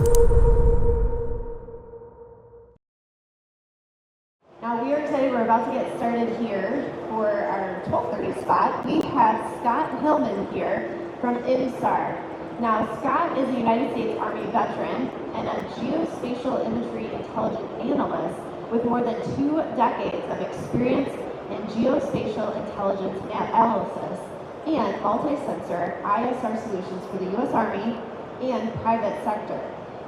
Now we are excited, we're about to get started here for our 12:30 spot. We have Scott Hillman here from IMSAR. Now Scott is a United States Army veteran and a geospatial imagery intelligence analyst with more than 2 decades of experience in geospatial intelligence analysis and multi-sensor ISR solutions for the U.S. Army and private sector.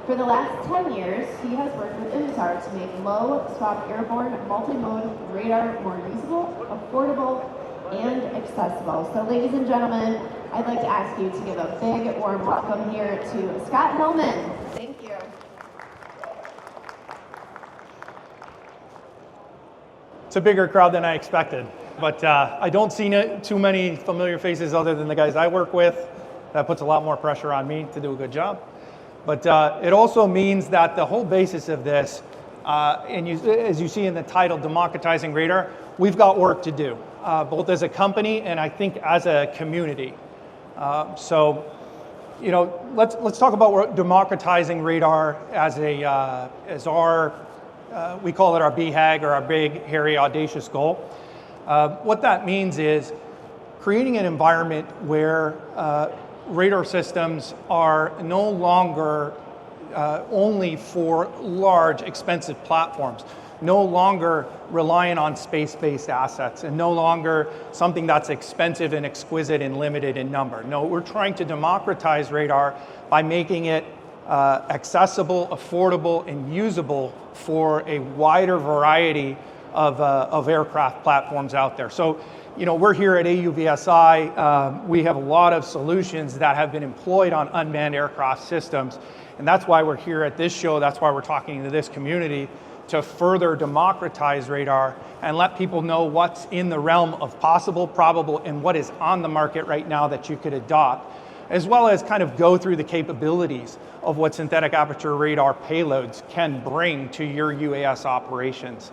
For the last 10 years, he has worked with IMSAR to make low-SWaP airborne multi-mode radar more usable, affordable, and accessible. So ladies and gentlemen, I'd like to ask you to give a big warm welcome here to Scott Hillman. Thank you. It's a bigger crowd than I expected, but I don't see too many familiar faces other than the guys I work with. That puts a lot more pressure on me to do a good job. But it also means that the whole basis of this, as you see in the title, Democratizing Radar, we've got work to do, both as a company and I think as a community. So, you know, let's talk about democratizing radar as our we call it our BHAG, or our big, hairy, audacious goal. What that means is creating an environment where radar systems are no longer only for large, expensive platforms, no longer reliant on space-based assets, and no longer something that's expensive and exquisite and limited in number. No, we're trying to democratize radar by making it accessible, affordable, and usable for a wider variety of aircraft platforms out there. So, you know, we're here at AUVSI. We have a lot of solutions that have been employed on unmanned aircraft systems, and that's why we're here at this show. That's why we're talking to this community, to further democratize radar and let people know what's in the realm of possible, probable, and what is on the market right now that you could adopt, as well as kind of go through the capabilities of what synthetic aperture radar payloads can bring to your UAS operations.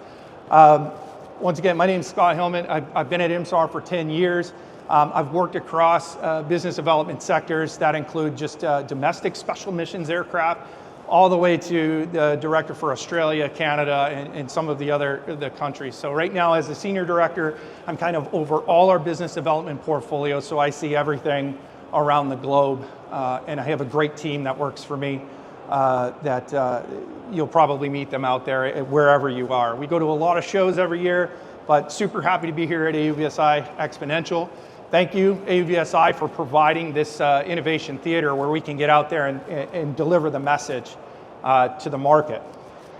Once again, my name is Scott Hillman. I've been at IMSAR for 10 years. I've worked across business development sectors that include just domestic special missions aircraft, all the way to the director for Australia, Canada, and some of the countries. So right now, as the senior director, I'm kind of over all our business development portfolio, so I see everything around the globe, and I have a great team that works for me that you'll probably meet them out there wherever you are. We go to a lot of shows every year, but super happy to be here at AUVSI Exponential. Thank you, AUVSI, for providing this innovation theater where we can get out there and deliver the message to the market.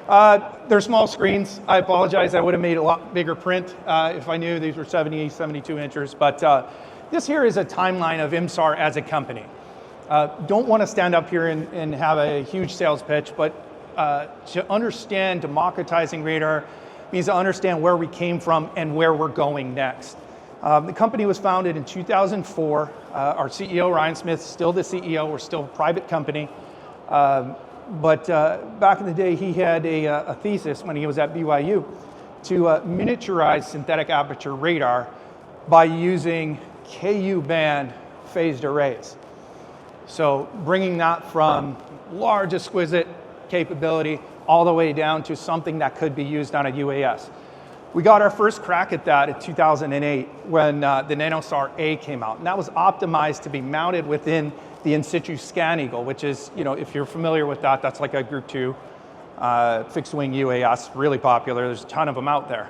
They're small screens. I apologize. I would have made a lot bigger print if I knew these were 70, 72 inches, but this here is a timeline of IMSAR as a company. Don't want to stand up here and have a huge sales pitch, but to understand democratizing radar means to understand where we came from and where we're going next. The company was founded in 2004. Our CEO, Ryan Smith, is still the CEO. We're still a private company. But back in the day, he had a thesis when he was at BYU to miniaturize synthetic aperture radar by using KU band phased arrays. So bringing that from large, exquisite capability all the way down to something that could be used on a UAS. We got our first crack at that in 2008 when the NanoSAR A came out, and that was optimized to be mounted within the in situ scan eagle, which is, you know, if you're familiar with that, that's like a Group 2 fixed wing UAS, really popular. There's a ton of them out there.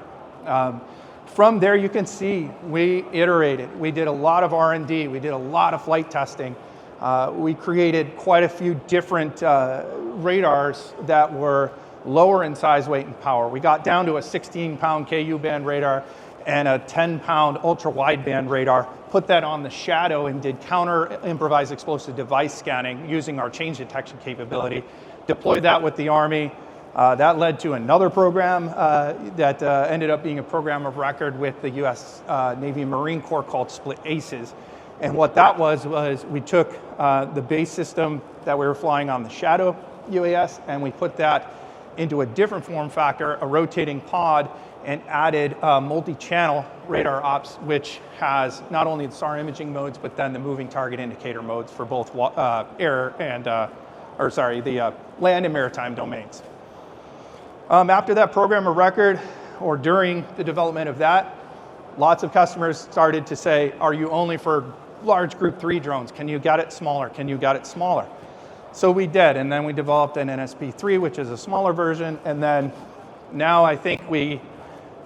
From there, you can see we iterated. We did a lot of R&D. We did a lot of flight testing. We created quite a few different radars that were lower in size, weight, and power. We got down to a 16-pound KU band radar and a 10-pound ultra-wideband radar, put that on the shadow and did counter improvised explosive device scanning using our change detection capability, deployed that with the Army. That led to another program that ended up being a program of record with the US Navy and Marine Corps called Split Aces. And what that was we took the base system that we were flying on the Shadow UAS and we put that into a different form factor, a rotating pod, and added multi-channel radar ops, which has not only the SAR imaging modes, but then the moving target indicator modes for both air and land and maritime domains. After that program of record, or during the development of that, lots of customers started to say, are you only for large group 3 drones? Can you get it smaller? Can you get it smaller? So we did, and then we developed an NSP3, which is a smaller version, and then now I think we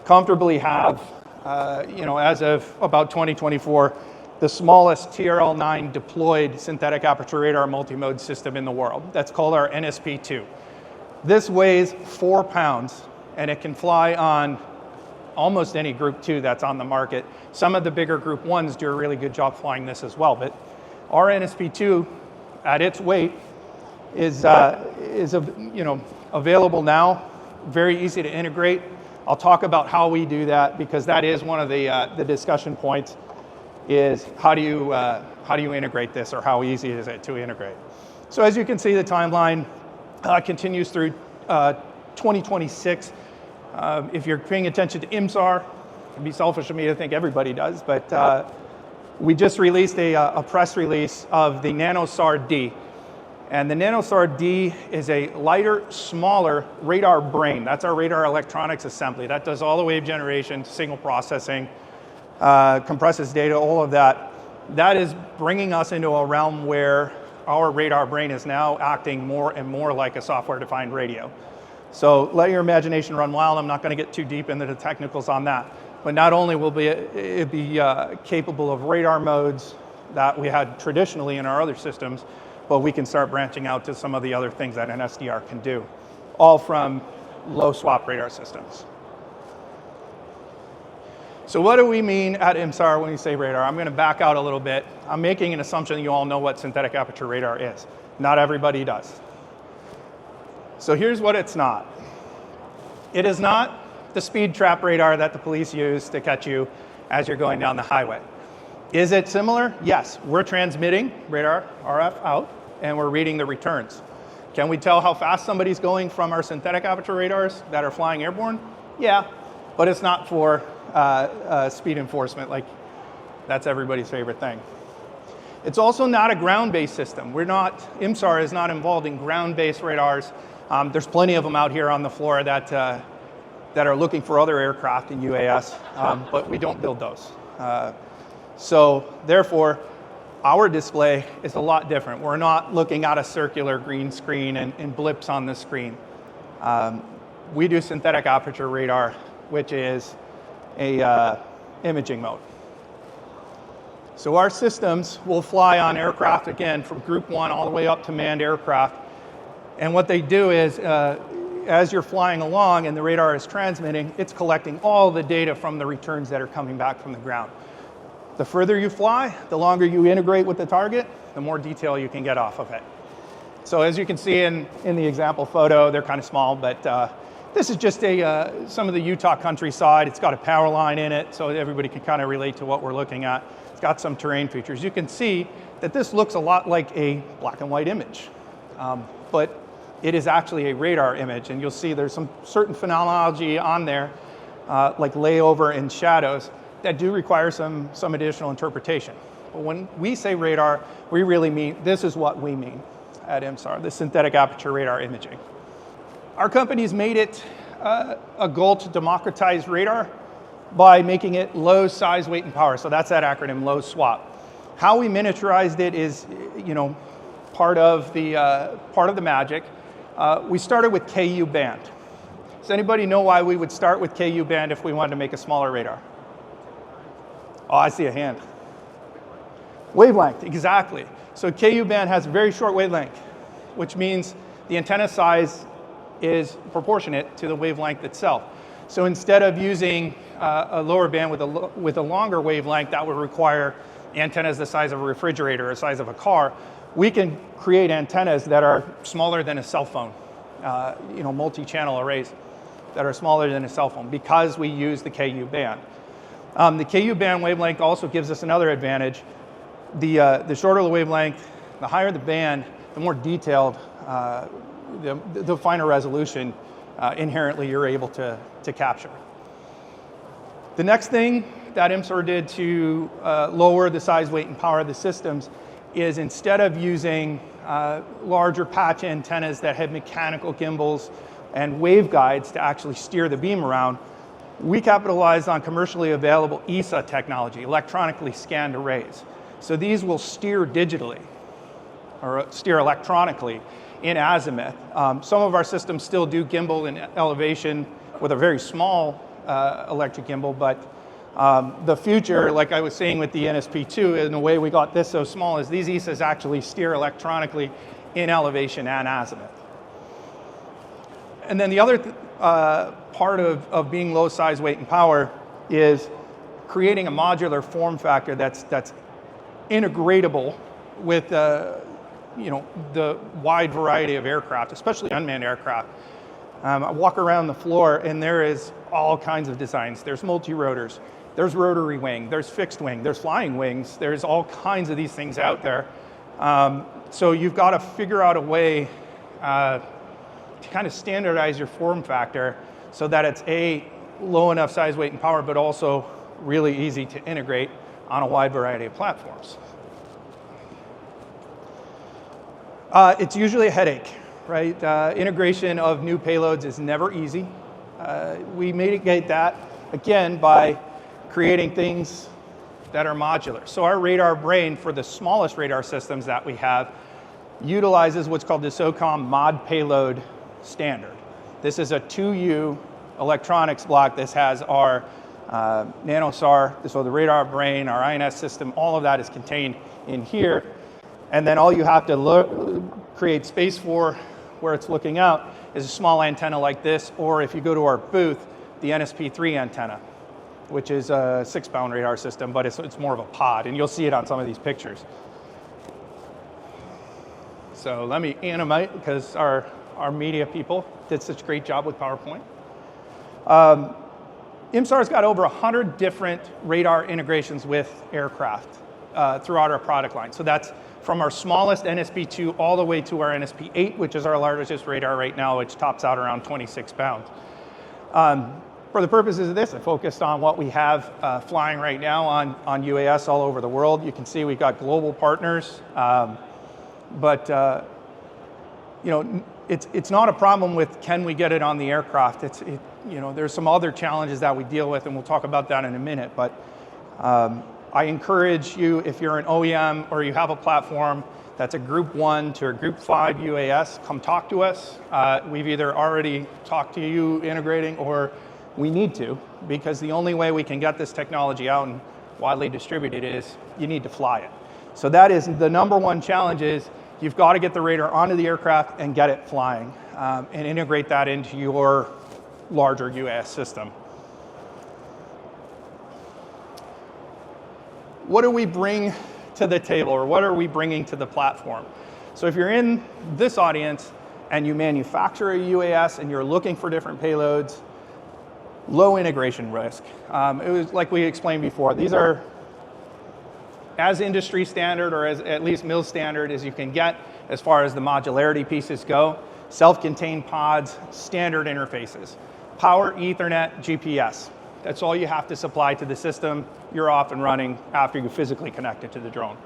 comfortably have, as of about 2024, the smallest TRL-9 deployed synthetic aperture radar multimode system in the world. That's called our NSP2. This weighs 4 pounds, and it can fly on almost any Group 2 that's on the market. Some of the bigger Group 1s do a really good job flying this as well, but our NSP2, at its weight, is available now, very easy to integrate. I'll talk about how we do that, because that is one of the discussion points, is how do you integrate this, or how easy is it to integrate? So as you can see, the timeline continues through 2026. If you're paying attention to IMSAR, it'd be selfish of me to think everybody does, but we just released a press release of the NanoSAR D. And the NanoSAR D is a lighter, smaller radar brain. That's our radar electronics assembly. That does all the wave generation, signal processing, compresses data, all of that. That is bringing us into a realm where our radar brain is now acting more and more like a software-defined radio. So let your imagination run wild. I'm not going to get too deep into the technicals on that. But not only will it be capable of radar modes that we had traditionally in our other systems, but we can start branching out to some of the other things that an SDR can do, all from low swap radar systems. So what do we mean at IMSAR when we say radar? I'm going to back out a little bit. I'm making an assumption that you all know what synthetic aperture radar is. Not everybody does. So here's what it's not. It is not the speed trap radar that the police use to catch you as you're going down the highway. Is it similar? Yes. We're transmitting radar RF out, and we're reading the returns. Can we tell how fast somebody's going from our synthetic aperture radars that are flying airborne? Yeah, but it's not for speed enforcement. Like, that's everybody's favorite thing. It's also not a ground-based system. IMSAR is not involved in ground-based radars. There's plenty of them out here on the floor that are looking for other aircraft in UAS, but we don't build those. So therefore, our display is a lot different. We're not looking at a circular green screen and blips on the screen. We do synthetic aperture radar, which is a imaging mode. So our systems will fly on aircraft, again, from Group 1 all the way up to manned aircraft. And what they do is, as you're flying along and the radar is transmitting, it's collecting all the data from the returns that are coming back from the ground. The further you fly, the longer you integrate with the target, the more detail you can get off of it. So as you can see in the example photo, they're kind of small, but this is just some of the Utah countryside. It's got a power line in it, so everybody can kind of relate to what we're looking at. It's got some terrain features. You can see that this looks a lot like a black and white image, but it is actually a radar image, and you'll see there's some certain phenomenology on there, like layover and shadows, that do require some additional interpretation. But when we say radar, we really mean, this is what we mean at IMSAR, the synthetic aperture radar imaging. Our company's made it a goal to democratize radar by making it low size, weight, and power. So that's that acronym, low swap. How we miniaturized it is, part of the magic. We started with KU band. Does anybody know why we would start with KU band if we wanted to make a smaller radar? Oh, I see a hand. Wavelength, exactly. So KU band has a very short wavelength, which means the antenna size is proportionate to the wavelength itself. So instead of using a lower band with a longer wavelength that would require antennas the size of a refrigerator or the size of a car, we can create antennas that are smaller than a cell phone, multi-channel arrays that are smaller than a cell phone because we use the KU band. The KU band wavelength also gives us another advantage. The shorter the wavelength, the higher the band, the more detailed, the finer resolution inherently you're able to capture. The next thing that IMSAR did to lower the size, weight, and power of the systems is instead of using larger patch antennas that have mechanical gimbals and waveguides to actually steer the beam around, we capitalized on commercially available ESA technology, electronically scanned arrays. So these will steer digitally, or steer electronically in azimuth. Some of our systems still do gimbal in elevation with a very small electric gimbal, but the future, like I was saying with the NSP2, and the way we got this so small is these ESAs actually steer electronically in elevation and azimuth. And then the other part of being low size, weight, and power is creating a modular form factor that's integratable with the wide variety of aircraft, especially unmanned aircraft. I walk around the floor and there is all kinds of designs. There's multi-rotors, there's rotary wing, there's fixed wing, there's flying wings, there's all kinds of these things out there. So you've got to figure out a way to kind of standardize your form factor so that it's low enough size, weight, and power, but also really easy to integrate on a wide variety of platforms. It's usually a headache, right? Integration of new payloads is never easy. We mitigate that, again, by creating things that are modular. So our radar brain, for the smallest radar systems that we have, utilizes what's called the SOCOM mod payload standard. This is a 2U electronics block. This has our NanoSAR, so the radar brain, our INS system, all of that is contained in here. And then all you have to create space for where it's looking out is a small antenna like this, or if you go to our booth, the NSP3 antenna, which is a 6-pound radar system, but it's more of a pod, and you'll see it on some of these pictures. So let me animate, because our media people did such a great job with PowerPoint. IMSAR's got over 100 different radar integrations with aircraft throughout our product line. So that's from our smallest NSP2 all the way to our NSP8, which is our largest radar right now, which tops out around 26 pounds. For the purposes of this, I focused on what we have flying right now on UAS all over the world. You can see we've got global partners, but it's not a problem with can we get it on the aircraft. There's some other challenges that we deal with, and we'll talk about that in a minute. But I encourage you, if you're an OEM or you have a platform that's a Group 1 to a Group 5 UAS, come talk to us. We've either already talked to you integrating, or we need to, because the only way we can get this technology out and widely distributed is you need to fly it. So that is the number one challenge, is you've got to get the radar onto the aircraft and get it flying, and integrate that into your larger UAS system. What do we bring to the table, or what are we bringing to the platform? So if you're in this audience and you manufacture a UAS and you're looking for different payloads, low integration risk. It was like we explained before, these are as industry standard, or as at least MIL standard as you can get as far as the modularity pieces go. Self-contained pods, standard interfaces, power, Ethernet, GPS. That's all you have to supply to the system. You're off and running after you physically connect it to the drone.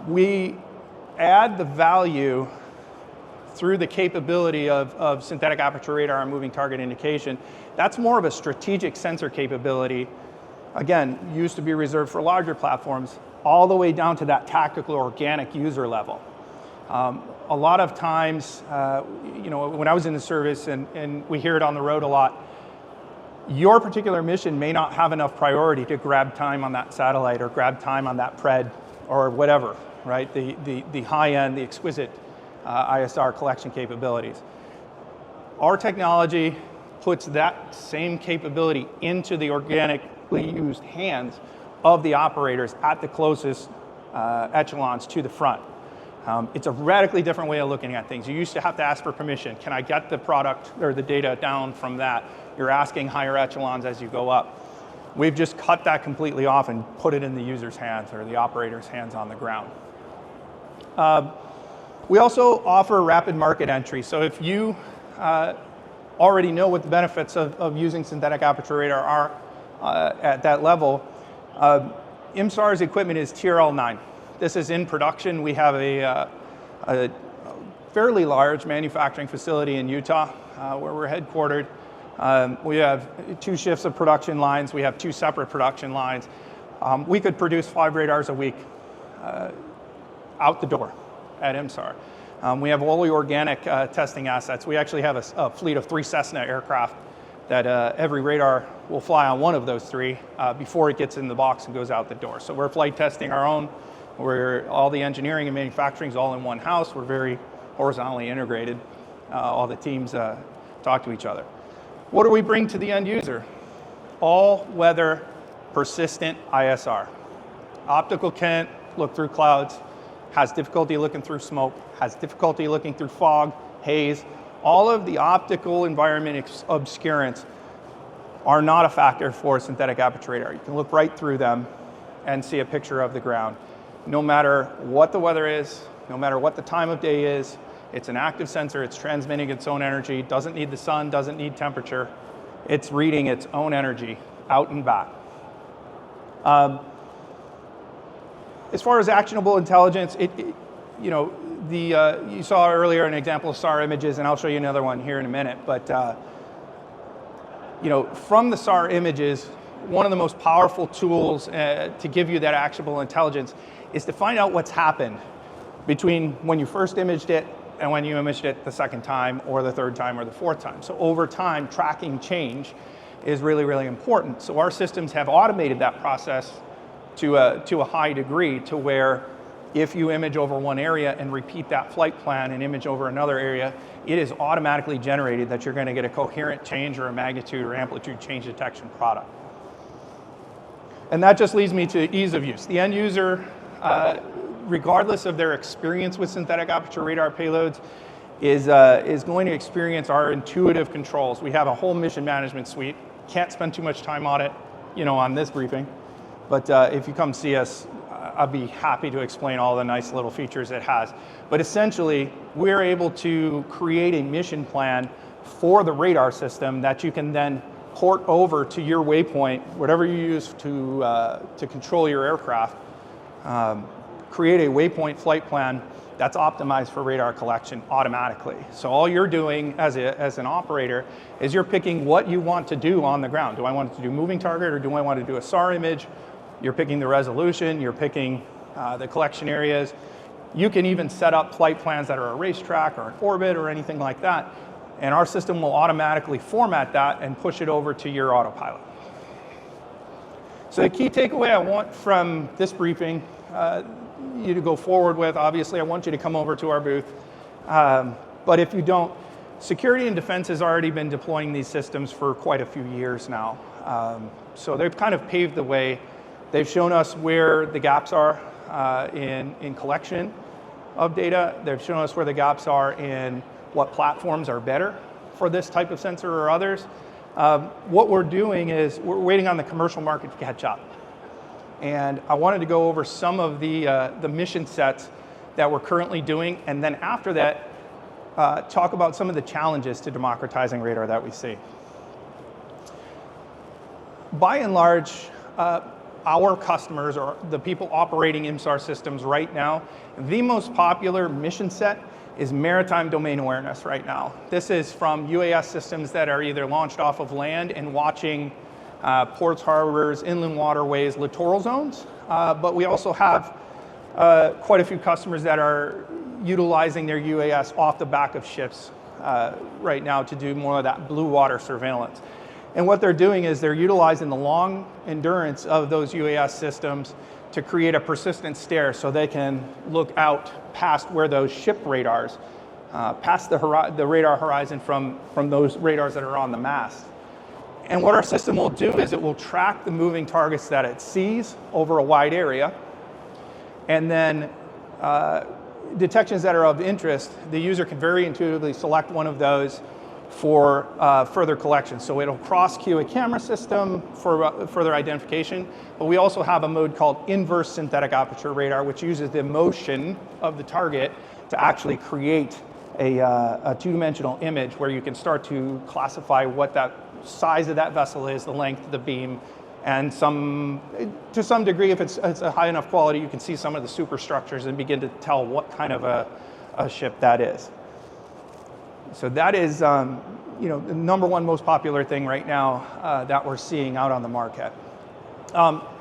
We add the value through the capability of synthetic aperture radar and moving target indication. That's more of a strategic sensor capability. Again, used to be reserved for larger platforms, all the way down to that tactical organic user level. A lot of times, when I was in the service, and we hear it on the road a lot, your particular mission may not have enough priority to grab time on that satellite or grab time on that pred or whatever, right? The high-end, the exquisite ISR collection capabilities. Our technology puts that same capability into the organically used hands of the operators at the closest echelons to the front. It's a radically different way of looking at things. You used to have to ask for permission. Can I get the product or the data down from that? You're asking higher echelons as you go up. We've just cut that completely off and put it in the user's hands or the operator's hands on the ground. We also offer rapid market entry. So if you already know what the benefits of using synthetic aperture radar are at that level, IMSAR's equipment is TRL-9. This is in production. We have a fairly large manufacturing facility in Utah, where we're headquartered. We have 2 shifts of production lines. We have 2 separate production lines. We could produce 5 radars a week out the door at IMSAR. We have all the organic testing assets. We actually have a fleet of 3 Cessna aircraft that every radar will fly on one of those 3 before it gets in the box and goes out the door. So we're flight testing our own. All the engineering and manufacturing is all in one house. We're very horizontally integrated. All the teams talk to each other. What do we bring to the end user? All-weather, persistent ISR. Optical can't look through clouds, has difficulty looking through smoke, has difficulty looking through fog, haze. All of the optical environment obscurants are not a factor for synthetic aperture radar. You can look right through them and see a picture of the ground. No matter what the weather is, no matter what the time of day is, it's an active sensor, it's transmitting its own energy, doesn't need the sun, doesn't need temperature. It's reading its own energy out and back. As far as actionable intelligence, you saw earlier an example of SAR images, and I'll show you another one here in a minute. But from the SAR images, one of the most powerful tools to give you that actionable intelligence is to find out what's happened between when you first imaged it and when you imaged it the second time or the third time or the fourth time. So over time, tracking change is really, really important. So our systems have automated that process to a high degree, to where if you image over one area and repeat that flight plan and image over another area, it is automatically generated that you're going to get a coherent change or a magnitude or amplitude change detection product. And that just leads me to ease of use. The end user, regardless of their experience with synthetic aperture radar payloads, is going to experience our intuitive controls. We have a whole mission management suite. Can't spend too much time on it, on this briefing. But if you come see us, I'll be happy to explain all the nice little features it has. But essentially, we're able to create a mission plan for the radar system that you can then port over to your waypoint, whatever you use to control your aircraft. Create a waypoint flight plan that's optimized for radar collection automatically. So all you're doing as an operator is you're picking what you want to do on the ground. Do I want to do moving target, or do I want to do a SAR image? You're picking the resolution, you're picking the collection areas. You can even set up flight plans that are a racetrack or an orbit or anything like that, and our system will automatically format that and push it over to your autopilot. So the key takeaway I want from this briefing, you to go forward with, obviously I want you to come over to our booth, but if you don't, security and defense has already been deploying these systems for quite a few years now. So they've kind of paved the way. They've shown us where the gaps are in collection of data. They've shown us where the gaps are in what platforms are better for this type of sensor or others. What we're doing is we're waiting on the commercial market to catch up. And I wanted to go over some of the mission sets that we're currently doing, and then after that, talk about some of the challenges to democratizing radar that we see. By and large, our customers, or the people operating IMSAR systems right now, the most popular mission set is maritime domain awareness right now. This is from UAS systems that are either launched off of land and watching ports, harbors, inland waterways, littoral zones, but we also have quite a few customers that are utilizing their UAS off the back of ships right now to do more of that blue water surveillance. And what they're doing is they're utilizing the long endurance of those UAS systems to create a persistent stare, so they can look out past where those ship radars, past the radar horizon from those radars that are on the mast. And what our system will do is it will track the moving targets that it sees over a wide area, and then detections that are of interest, the user can very intuitively select one of those for further collection. So it'll cross-cue a camera system for further identification, but we also have a mode called inverse synthetic aperture radar, which uses the motion of the target to actually create a two-dimensional image where you can start to classify what that size of that vessel is, the length of the beam, and to some degree, if it's a high enough quality, you can see some of the superstructures and begin to tell what kind of a a ship that is. So that is, you know, the number one most popular thing right now that we're seeing out on the market.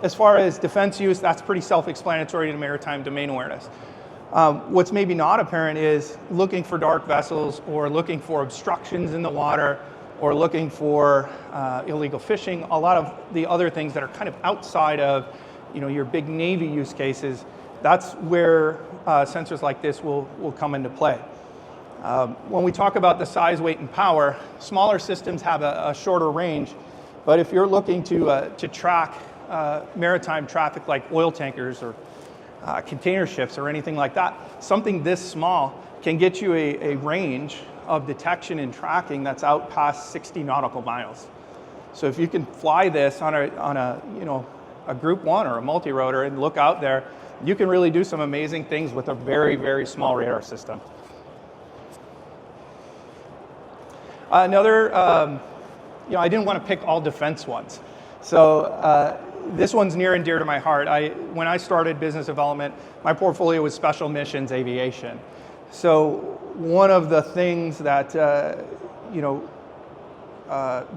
As far as defense use, that's pretty self-explanatory to maritime domain awareness. What's maybe not apparent is looking for dark vessels or looking for obstructions in the water or looking for illegal fishing, a lot of the other things that are kind of outside of, you know, your big Navy use cases. That's where sensors like this will come into play. When we talk about the size, weight, and power, smaller systems have a shorter range, but if you're looking to track maritime traffic like oil tankers or container ships or anything like that, something this small can get you a range of detection and tracking that's out past 60 nautical miles. So if you can fly this on a you know, a Group 1 or a multi-rotor and look out there, you can really do some amazing things with a very, very small radar system. Another, you know, I didn't want to pick all defense ones. So this one's near and dear to my heart. When I started business development, my portfolio was special missions aviation. So one of the things that, you know,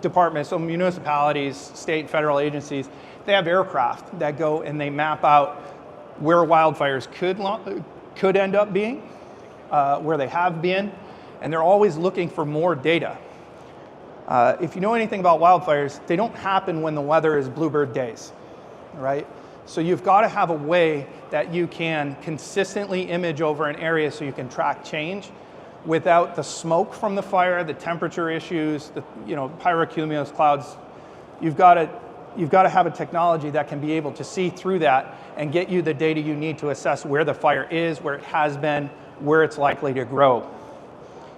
departments, so municipalities, state and federal agencies, they have aircraft that go and they map out where wildfires could end up being, where they have been, and they're always looking for more data. If you know anything about wildfires, they don't happen when the weather is bluebird days, right? So you've got to have a way that you can consistently image over an area so you can track change without the smoke from the fire, the temperature issues, the, you know, pyrocumulus clouds. You've got to have a technology that can be able to see through that and get you the data you need to assess where the fire is, where it has been, where it's likely to grow.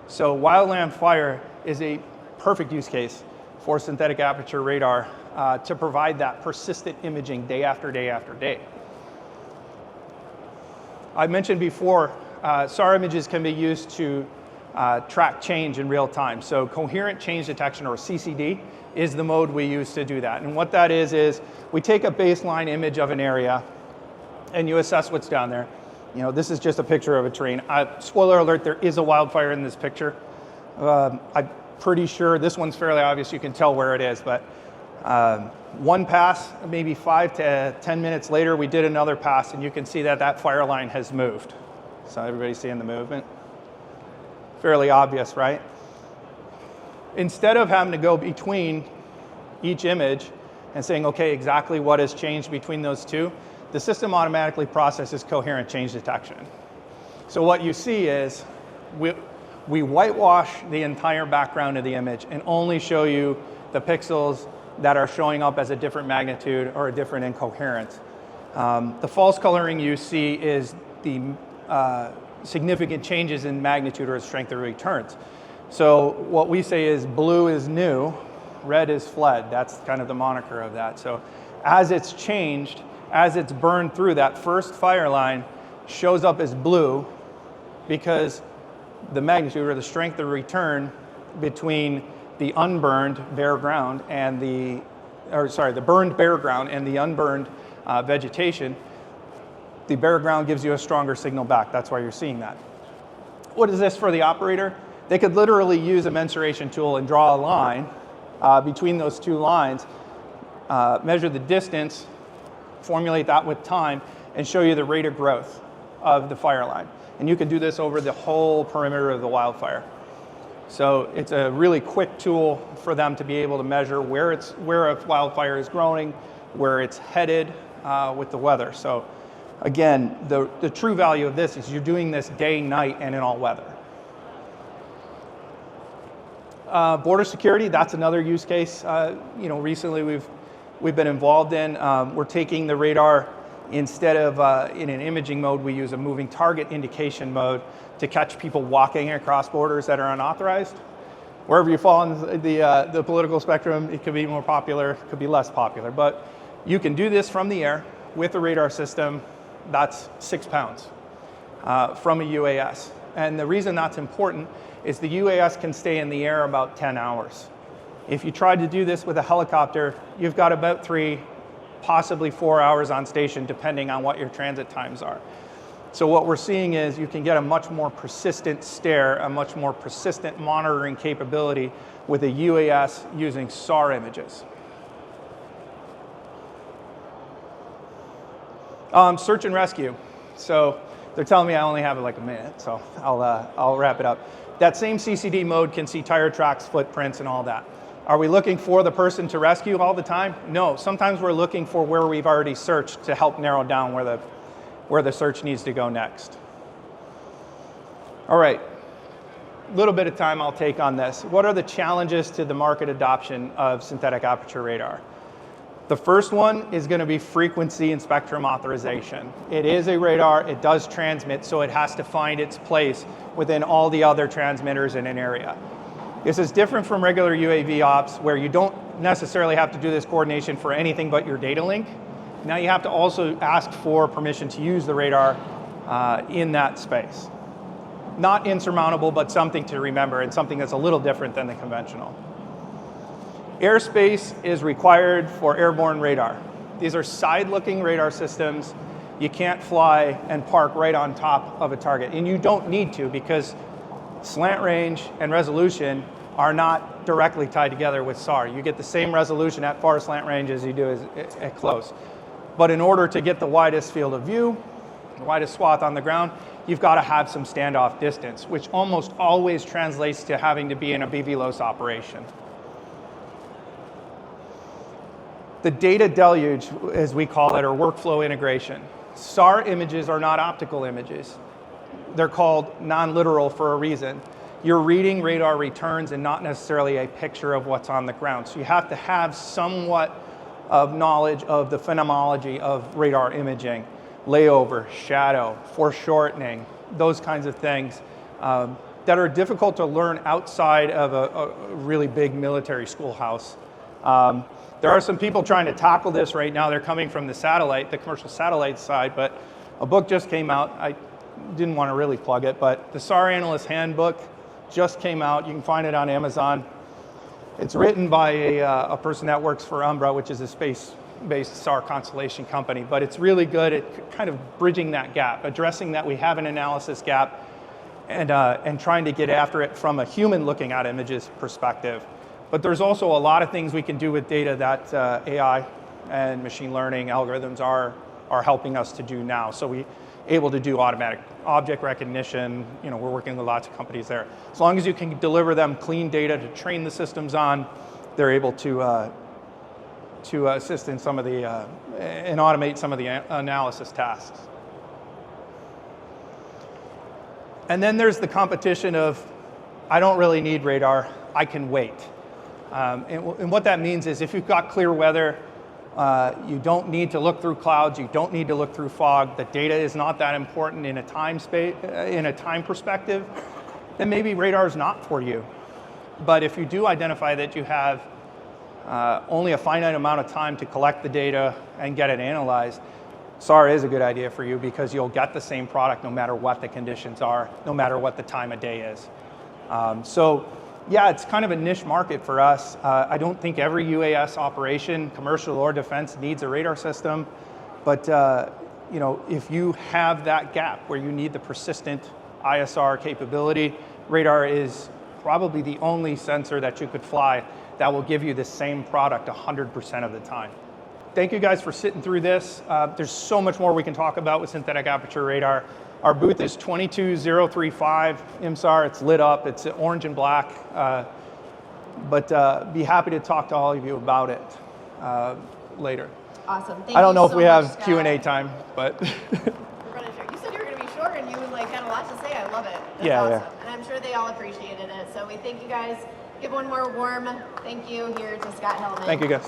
So Wildland Fire is a perfect use case for synthetic aperture radar to provide that persistent imaging day after day after day. I mentioned before, SAR images can be used to track change in real time. So coherent change detection, or CCD, is the mode we use to do that. And what that is we take a baseline image of an area and you assess what's down there. You know, this is just a picture of a terrain. Spoiler alert, there is a wildfire in this picture. I'm pretty sure this one's fairly obvious. You can tell where it is, but one pass, maybe 5 to 10 minutes later, we did another pass, and you can see that that fire line has moved. So everybody's seeing the movement? Fairly obvious, right? Instead of having to go between each image and saying, okay, exactly what has changed between those two, the system automatically processes coherent change detection. So what you see is we whitewash the entire background of the image and only show you the pixels that are showing up as a different magnitude or a different incoherence. The false coloring you see is the significant changes in magnitude or strength of returns. So what we say is blue is new, red is fled. That's kind of the moniker of that. So as it's changed, as it's burned through, that first fire line shows up as blue because the magnitude or the strength of return between the unburned bare ground and the burned bare ground and the unburned vegetation, the bare ground gives you a stronger signal back. That's why you're seeing that. What is this for the operator? They could literally use a mensuration tool and draw a line between those two lines, measure the distance, formulate that with time, and show you the rate of growth of the fire line. And you can do this over the whole perimeter of the wildfire. So it's a really quick tool for them to be able to measure where a wildfire is growing, where it's headed with the weather. So again, the true value of this is you're doing this day, night, and in all weather. Border security, that's another use case. You know, recently we've been involved in. We're taking the radar, instead of in an imaging mode, we use a moving target indication mode to catch people walking across borders that are unauthorized. Wherever you fall on the political spectrum, it could be more popular, it could be less popular. But you can do this from the air with a radar system that's 6 pounds from a UAS. And the reason that's important is the UAS can stay in the air about 10 hours. If you tried to do this with a helicopter, you've got about 3, possibly 4 hours on station, depending on what your transit times are. So what we're seeing is you can get a much more persistent stare, a much more persistent monitoring capability with a UAS using SAR images. Search and rescue. So they're telling me I only have like a minute, so I'll wrap it up. That same CCD mode can see tire tracks, footprints, and all that. Are we looking for the person to rescue all the time? No, sometimes we're looking for where we've already searched to help narrow down where the search needs to go next. All right, a little bit of time I'll take on this. What are the challenges to the market adoption of synthetic aperture radar? The first one is going to be frequency and spectrum authorization. It is a radar, it does transmit, so it has to find its place within all the other transmitters in an area. This is different from regular UAV ops where you don't necessarily have to do this coordination for anything but your data link. Now you have to also ask for permission to use the radar in that space. Not insurmountable, but something to remember and something that's a little different than the conventional. Airspace is required for airborne radar. These are side-looking radar systems. You can't fly and park right on top of a target, and you don't need to because slant range and resolution are not directly tied together with SAR. You get the same resolution at far slant range as you do at close. But in order to get the widest field of view, the widest swath on the ground, you've got to have some standoff distance, which almost always translates to having to be in a BVLOS operation. The data deluge, as we call it, or workflow integration. SAR images are not optical images. They're called non-literal for a reason. You're reading radar returns and not necessarily a picture of what's on the ground. So you have to have somewhat of knowledge of the phenomenology of radar imaging, layover, shadow, foreshortening, those kinds of things that are difficult to learn outside of a really big military schoolhouse. There are some people trying to tackle this right now. They're coming from the commercial satellite side, but a book just came out. I didn't want to really plug it, but the SAR Analyst Handbook just came out. You can find it on Amazon. It's written by a person that works for Umbra, which is a space-based SAR constellation company, but it's really good at kind of bridging that gap, addressing that we have an analysis gap and trying to get after it from a human looking at images perspective. But there's also a lot of things we can do with data that AI and machine learning algorithms are helping us to do now. So we're able to do automatic object recognition. You know, we're working with lots of companies there. As long as you can deliver them clean data to train the systems on, they're able to assist in some of the and automate some of the analysis tasks. And then there's the competition of, I don't really need radar, I can wait. And what that means is if you've got clear weather, you don't need to look through clouds, you don't need to look through fog, the data is not that important in a time perspective, then maybe radar is not for you. But if you do identify that you have only a finite amount of time to collect the data and get it analyzed, SAR is a good idea for you because you'll get the same product no matter what the conditions are, no matter what the time of day is. So yeah, it's kind of a niche market for us. I don't think every UAS operation, commercial or defense, needs a radar system. But you know, if you have that gap where you need the persistent ISR capability, radar is probably the only sensor that you could fly that will give you the same product 100% of the time. Thank you guys for sitting through this. There's so much more we can talk about with synthetic aperture radar. Our booth is 22035 IMSAR. It's lit up. It's orange and black. But be happy to talk to all of you about it later. Awesome. Thank I don't you know if so we much, have Scott. Q&A time, but You said you were going to be short, and you like had a lot to say. I love it. That's Yeah, awesome. yeah. And I'm sure they all appreciated it. So we thank you guys. Give one more warm thank you here to Scott Hillman. thank you guys.